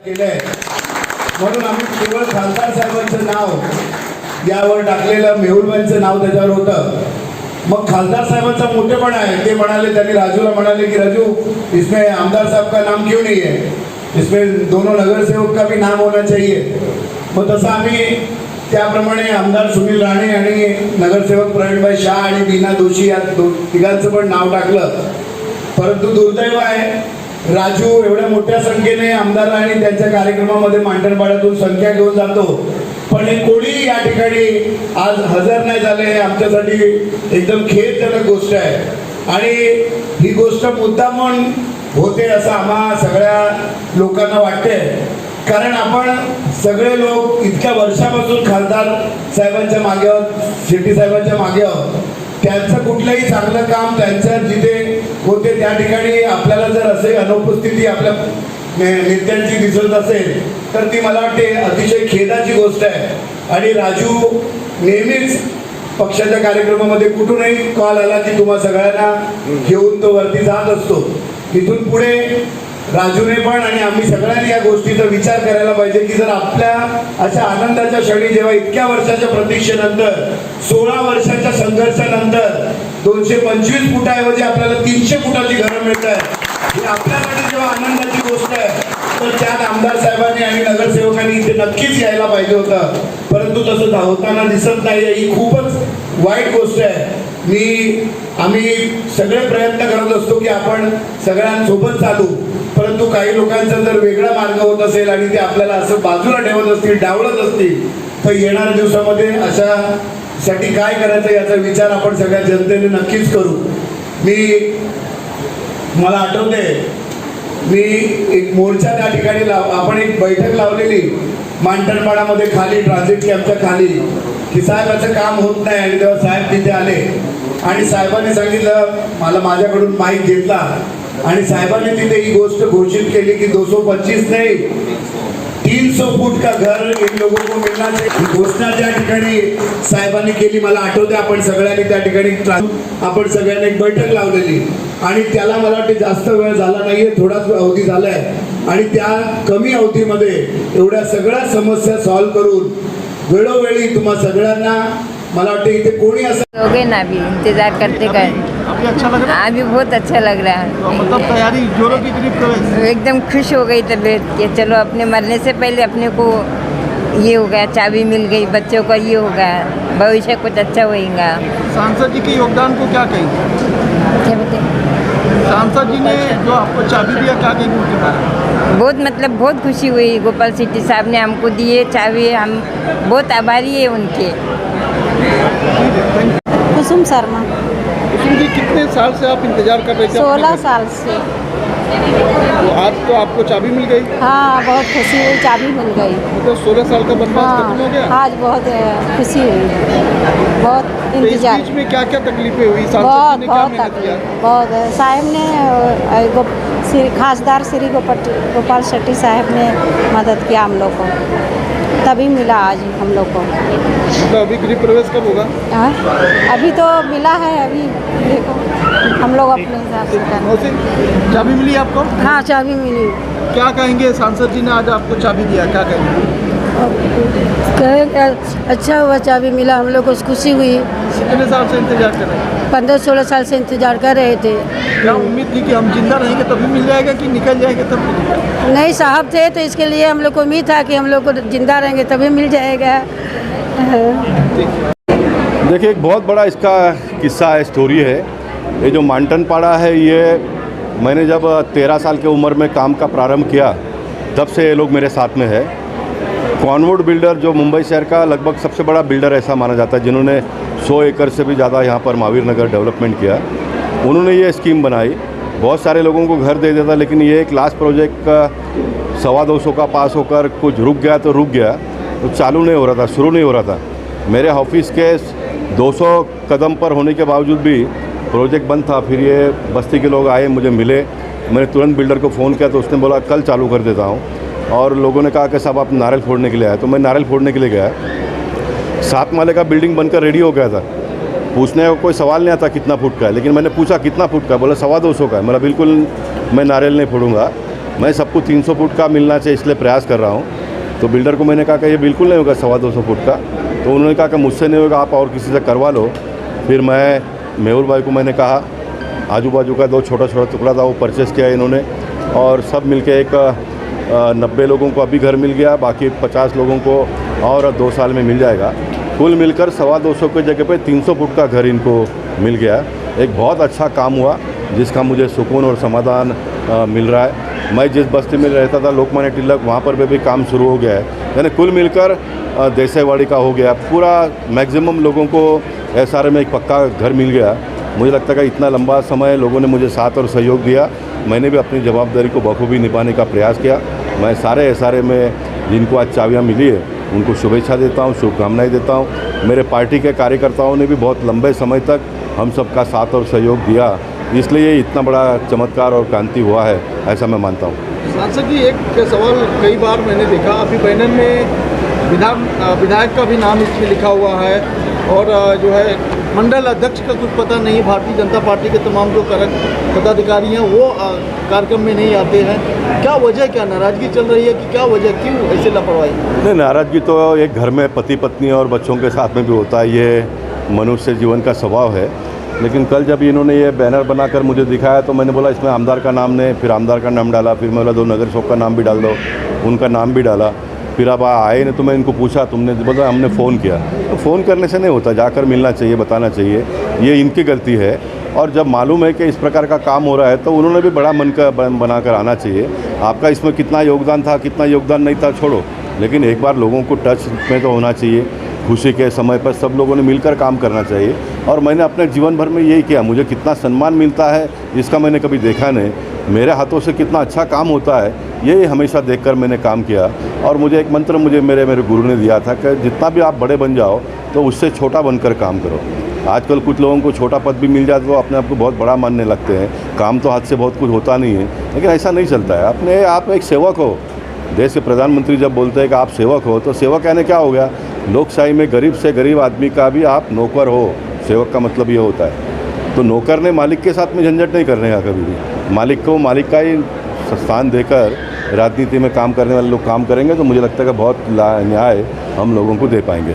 केलंय म्हणून आम्ही केवळ खासदार साहेबांचं नाव यावर टाकलेलं, मेहुलबाईंचं नाव त्याच्यावर होतं. मग खासदार साहेबांचा मोठेपणा आहे. ते म्हणाले, त्यांनी राजूला म्हणाले की राजू, इसमें आमदार साहब का नाम क्यों नहीं है, इसमें दोनों नगरसेवक का भी नाम होना चाहिए. मग तसं आम्ही त्याप्रमाणे आमदार सुनील राणे आणि नगरसेवक प्रवीणभाई शाह आणि बीना दोशी या तिघांचं पण नाव टाकलं. परंतु दुर्दैव आहे, राजू एवढ्या मोठ्या संख्येने आमदार आणि त्यांच्या कार्यक्रमामध्ये मांडणपाड्यातून संख्या घेऊन जातो, पण हे कोणी या ठिकाणी आज हजर नाही झाले. आमच्यासाठी एकदम खेदजनक गोष्ट आहे आणि ही गोष्ट मुद्दामून होते असं आम्हा सगळ्या लोकांना वाटते. कारण आपण सगळे लोक इतक्या वर्षापासून खासदार साहेबांच्या मागे आहोत, शेट्टी साहेबांच्या मागे आहोत. त्यांचं कुठलंही चांगलं काम त्यांच्या जिथे होते त्या ठिकाणी आपल्याला जर असे अनुपस्थिती आपल्या नेत्यांची दिसत असेल तर ती मला वाटते अतिशय खेदाची गोष्ट आहे. आणि राजू नेहमीच पक्षाच्या कार्यक्रमामध्ये कुठूनही कॉल आला की तुम्हा सगळ्यांना घेऊन तो वरती जात असतो. इथून पुढे राजूने पण आणि आम्ही सगळ्यांनी या गोष्टीचा विचार करायला पाहिजे की जर आपल्या अशा आनंदाच्या क्षणी, जेव्हा इतक्या वर्षाच्या प्रतीक्षेनंतर 16 वर्षाच्या संघर्षानंतर 225 फुटाऐवजी आपल्याला 300 फुटाची घरं मिळत आहेत, ही आपल्यासाठी जेव्हा आनंदाची गोष्ट आहे, तर त्यात आमदार साहेबांनी आणि नगरसेवकांनी इथे नक्कीच यायला पाहिजे होतं. परंतु तसं होताना दिसत नाही. ही खूपच वाईट गोष्ट आहे. आम्ही सगळे प्रयत्न करत असतो की आपण सगळ्यांसोबत चालू, परंतु काही लोकांचा जर वेगळा मार्ग होत असेल आणि ते आपल्याला असं बाजूला ठेवत असतील, डावळत असतील, तर येणाऱ्या दिवसामध्ये अशासाठी काय करायचं याचा विचार आपण सगळ्या जनतेने नक्कीच करू. मला आठवते, मी एक मोर्चा त्या ठिकाणी आपण एक बैठक लावलेली मांडणपाडामध्ये, खाली ट्रान्झिट कॅम्पच्या खाली, की साहेब असं काम होत नाही. आणि तेव्हा साहेब तिथे आले आणि साहेबांनी सांगितलं, मला माझ्याकडून माईक घेतला आणि साहेबांनी तिथे ही गोष्ट घोषित केली की 225 नाही 300 फूट का घर इन लोगों को मिलना चाहिए. ही घोषणा त्या ठिकाणी साहेबांनी केली. मला आठवते आपण सगळ्यांनी त्या ठिकाणी आपण सगळ्यांनी एक बैठक लावलेली आणि त्याला मला वाटते जास्त वेळ झाला नाहीये, थोडाच अवधी झालाय. आणि त्या कमी अवधीमध्ये एवढ्या सगळ्या समस्या सॉल्व्ह करून वेळोवेळी तुम्हा सगळ्यांना मला वाटते इथे कोणी असं हो गए ना, अभी इंतजार करते कर. अभी अच्छा लग रहा है? अभी बहुत अच्छा लग रहा है. मतलब तैयारी जोरों की करीब प्रवेश. एकदम खुश हो गई तबीयत कि चलो अपने मरने से पहले अपने को ये हो गया, चाबी मिल गई, बच्चों का ये हो गया, भविष्य कुछ अच्छा होएगा. सांसद जी के योगदान को क्या कहेंगे? क्या बताएं? सांसद जी ने जो आपको चाबी दिया, क्या कहेंगे उनके बारे में? बहुत मतलब बहुत खुशी हुई. गोपाल शेट्टी साहब ने हमको दिए चाबी, हम बहुत आभारी है उनके. कुसुम शर्मा. कुसुम जी, कितने साल से आप इंतजार कर रहे थे? 16 साल से. तो आज तो आपको चाबी मिल गई. हाँ, बहुत खुशी हुई, चाबी मिल गई. मतलब 16 साल का बनवास खत्म हो गया. आज बहुत खुशी हुई, बहुत तो इस इंतजार. बीच में क्या क्या तकलीफें हुई? सांसद बहुत जी ने क्या बहुत मेहनत किया? बहुत साहब ने खासदार श्री गोपाल शेट्टी साहब ने मदद किया हम लोग को, तभी मिला आज हम लोग को. मतलब अभी गृह प्रवेश कब होगा? हाँ? अभी तो मिला है, अभी देखो हम लोग अपने हिसाब से करें. मौसी, चाबी मिली आपको? हाँ, चाबी मिली. क्या कहेंगे? सांसद जी ने आज आपको चाबी दिया, क्या कहेंगे? अच्छा हुआ, चाबी मिला, हम लोग को खुशी हुई. कितने साल से इंतजार कर रहे हैं? 15-16 साल से इंतजार कर रहे थे. क्या उम्मीद थी कि हम जिंदा रहेंगे तभी मिल जाएगा कि निकल जाएंगे तब मिलेगा? नहीं, साहब थे तो इसके लिए हम लोग को उम्मीद था कि हम लोग को जिंदा रहेंगे तभी मिल जाएगा. देखिए, एक बहुत बड़ा इसका किस्सा है, स्टोरी है. ये जो मांडणपाड़ा है, ये मैंने जब 13 साल की उम्र में काम का प्रारंभ किया तब से ये लोग मेरे साथ में है. कॉनवुड बिल्डर जो मुंबई शहर का लगभग सबसे बड़ा बिल्डर ऐसा माना जाता है, जिन्होंने 100 एकड़ से भी ज़्यादा यहाँ पर महावीर नगर डेवलपमेंट किया, उन्होंने ये स्कीम बनाई. बहुत सारे लोगों को घर दे देता, लेकिन ये एक लास्ट प्रोजेक्ट का 225 का पास होकर कुछ रुक गया तो रुक गया, तो चालू नहीं हो रहा था, शुरू नहीं हो रहा था. मेरे ऑफिस के 200 कदम पर होने के बावजूद भी प्रोजेक्ट बंद था. फिर ये बस्ती के लोग आए, मुझे मिले, मैंने तुरंत बिल्डर को फ़ोन किया तो उसने बोला कल चालू कर देता हूँ. और लोगों ने कहा कि साहब आप नारियल फोड़ने के लिए आए, तो मैं नारियल फोड़ने के लिए गया. 7 माले का बिल्डिंग बनकर रेडी हो गया था. पूछने का कोई सवाल नहीं आता कितना फुट का है, लेकिन मैंने पूछा कितना फुट का है, बोला 225 का है. बोला बिल्कुल मैं नारियल नहीं फोड़ूंगा. मैं सबको 300 फुट का मिलना चाहिए इसलिए प्रयास कर रहा हूँ। तो बिल्डर को मैंने कहा कि ये बिल्कुल नहीं होगा 250 फुट का। तो उन्होंने कहा कि मुझसे नहीं होगा, आप और किसी से करवा लो। फिर मैं मेहुल भाई को मैंने कहा, आजू बाजू का 2 छोटा छोटा टुकड़ा था वो परचेज़ किया इन्होंने, और सब मिलके एक 90 लोगों को अभी घर मिल गया, बाकी 50 लोगों को और 2 साल में मिल जाएगा। कुल मिलकर 225 की जगह पे 300 फुट का घर इनको मिल गया। एक बहुत अच्छा काम हुआ जिसका मुझे सुकून और समाधान मिल रहा है। मैं जिस बस्ती में रहता था लोकमान्य तिलक, वहाँ पर भी काम शुरू हो गया है। यानी कुल मिलकर देसाईवाड़ी का हो गया, पूरा मैक्सिमम लोगों को SRA में एक पक्का घर मिल गया। मुझे लगता है कि इतना लंबा समय लोगों ने मुझे साथ और सहयोग दिया, मैंने भी अपनी जवाबदारी को बखूबी निभाने का प्रयास किया। मैं सारे SRA में जिनको आज चाबियाँ मिली है उनको शुभेच्छा देता हूँ, शुभकामनाएं देता हूँ। मेरे पार्टी के कार्यकर्ताओं ने भी बहुत लंबे समय तक हम सबका साथ और सहयोग दिया, इसलिए ये इतना बड़ा चमत्कार और क्रांति हुआ है, ऐसा मैं मानता हूँ। सांसद जी, एक सवाल कई बार मैंने देखा, अभी बैनर में विधायक का भी नाम इसमें लिखा हुआ है, और जो है मंडल अध्यक्ष का कुछ पता नहीं। भारतीय जनता पार्टी के तमाम जो पदाधिकारी हैं वो कार्यक्रम में नहीं आते हैं। क्या वजह, क्या नाराज़गी चल रही है कि क्या वजह, क्यों ऐसे लापरवाही? नहीं, नाराज़गी तो एक घर में पति पत्नी और बच्चों के साथ में भी होता है, ये मनुष्य जीवन का स्वभाव है। लेकिन कल जब इन्होंने ये बैनर बनाकर मुझे दिखाया तो मैंने बोला इसमें आमदार का नाम नहीं, फिर आमदार का नाम डाला, फिर मैं बोला 2 नगर सेवक का नाम भी डाल दो, उनका नाम भी डाला। फिर अब आए नहीं तो मैं इनको पूछा, तुमने बोला हमने फ़ोन किया। तो फ़ोन करने से नहीं होता, जाकर मिलना चाहिए, बताना चाहिए, ये इनकी गलती है। और जब मालूम है कि इस प्रकार का काम हो रहा है तो उन्होंने भी बड़ा मन का बनाकर आना चाहिए। आपका इसमें कितना योगदान था, कितना योगदान नहीं था छोड़ो, लेकिन एक बार लोगों को टच में तो होना चाहिए। खुशी के समय पर सब लोगों ने मिलकर काम करना चाहिए। और मैंने अपने जीवन भर में यही किया, मुझे कितना सम्मान मिलता है इसका मैंने कभी देखा नहीं, मेरे हाथों से कितना अच्छा काम होता है ये हमेशा देखकर मैंने काम किया। और मुझे एक मंत्र मेरे गुरु ने दिया था कि जितना भी आप बड़े बन जाओ तो उससे छोटा बनकर काम करो। आजकल कुछ लोगों को छोटा पद भी मिल जाए तो अपने आप को बहुत बड़ा मानने लगते हैं, काम तो हाथ से बहुत कुछ होता नहीं है, लेकिन ऐसा नहीं चलता है। आप एक सेवक हो, देश के प्रधानमंत्री जब बोलते हैं कि आप सेवक हो, तो सेवक कहने क्या हो गया, लोकशाही में गरीब से गरीब आदमी का भी आप नौकर हो। सेवक का मतलब ये होता है। तो नौकर ने मालिक के साथ में झंझट नहीं करने का कभी भी, मालिक को मालिक का ही स्थान देकर राजनीति में काम करने वाले लोग काम करेंगे तो मुझे लगता है कि बहुत न्याय हम लोगों को दे पाएंगे।